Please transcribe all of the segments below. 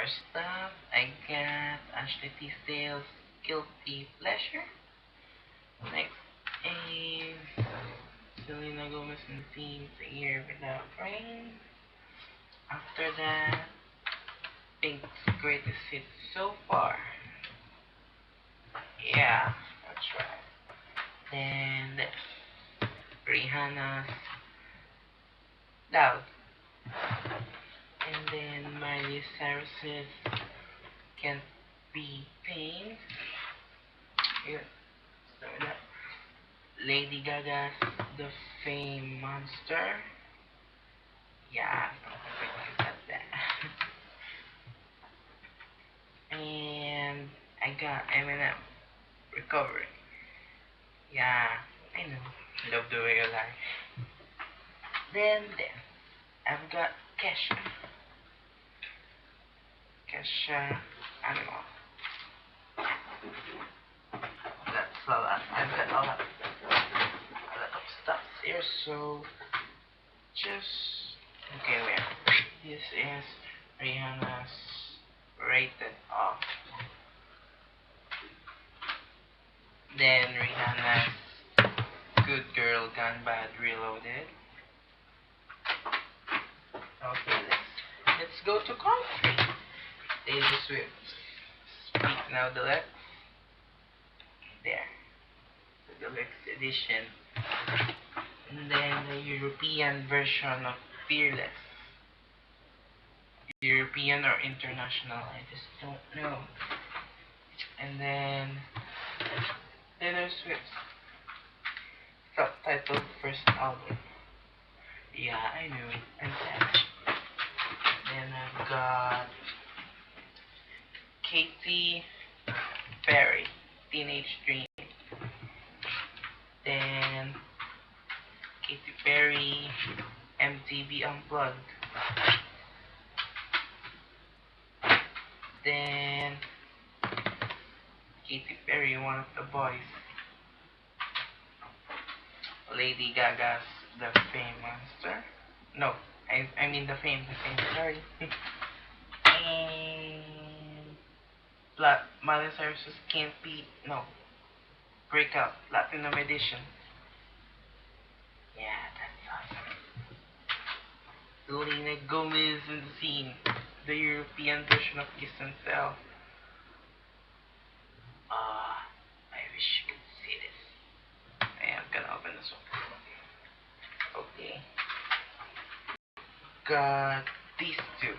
First up, I got Ashley Tisdale's Guilty Pleasure. Next is Selena Gomez and Themes A Year Without Rain. After that, Pink's Greatest Hit So Far. Yeah, that's right. Then Rihanna's Loud. And then Miley Cyrus's Can't Be Tamed. Yun. So that. Lady Gaga's The Fame Monster. Yeah, I got that. And I got Eminem Recovery. Yeah, I know. Love the way you lie. Then I've got Kesha. Kesha Animal. That's a lot. I've got a lot of stuff here, so just okay. Wait. This is Rihanna's Rated Off. Then Rihanna's Good Girl Gone Bad Reloaded. Okay, let's go to country. Taylor Swift. Speak Now Deluxe. There. The deluxe edition. And then the European version of Fearless. European or international, I just don't know. And then Taylor Swift's self-titled first album. Yeah, I knew it. And then I've got Katy Perry, Teenage Dream. Then Katy Perry, MTV Unplugged. Then Katy Perry, One of the Boys. Lady Gaga's The Fame Monster. No, I mean The Fame, sorry. And Miley Cyrus's Can't Be, no, Breakout, Platinum Edition. Yeah, that's awesome. Selena Gomez in the scene. The European version of Kiss and Tell. I wish you could see this. I'm gonna open this one. Okay. Got these two.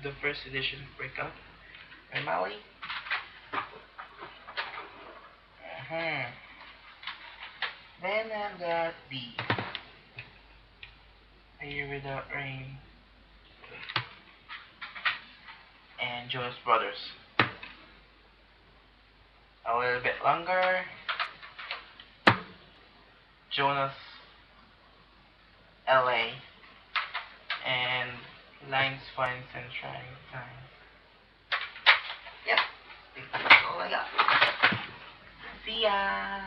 The first edition of Breakout by Miley. Then I got the A Year Without Rain and Jonas Brothers. A little bit longer. Jonas LA and Lines, Fines, and Trying Times. Yep, that's all I got. See ya!